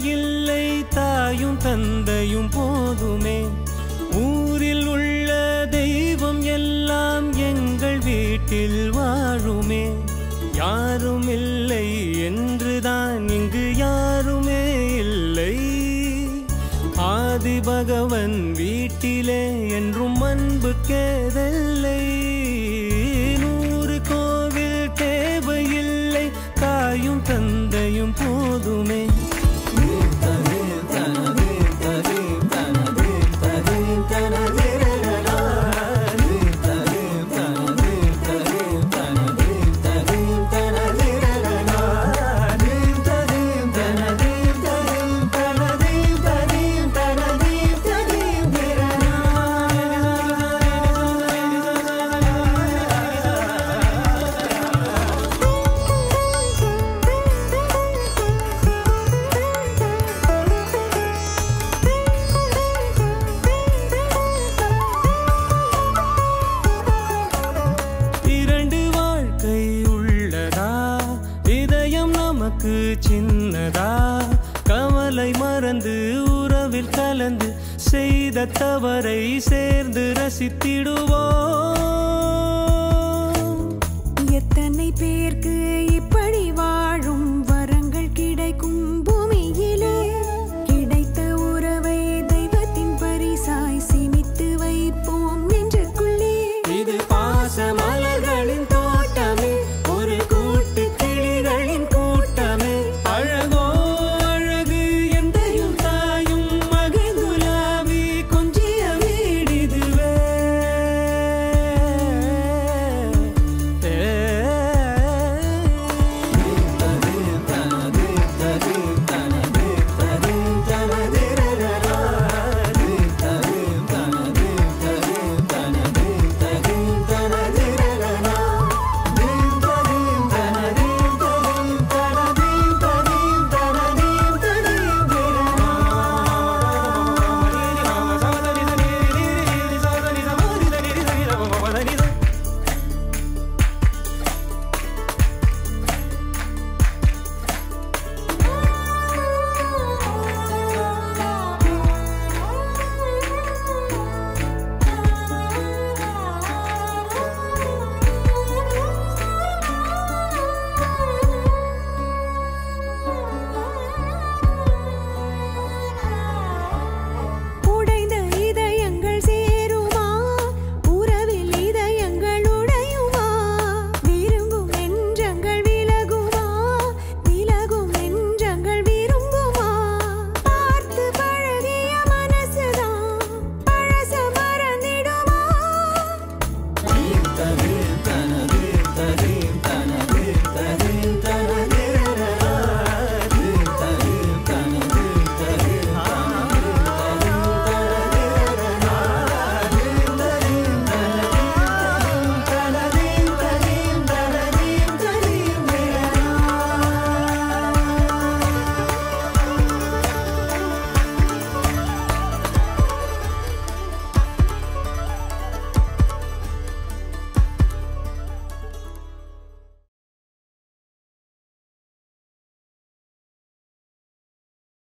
தேவையில்லை தாயும் தந்தையும் போதுமே. ஊரில் உள்ள தெய்வம் எல்லாம் எங்கள் வீட்டில் வாழுமே. யாரும் இல்லை என்றுதான் இங்கு யாருமே இல்லை. ஆதி பகவன் வீட்டிலே என்றும் அன்பு கேதல்லை. 100 கோவில் தேவையில்லை தாயும் தந்தையும் போதுமே. சின்னதா கவலை மறந்து உறவில் கலந்து செய்த தவறை சேர்ந்து ரசித்திடுவோம். எத்தனை பேருக்கு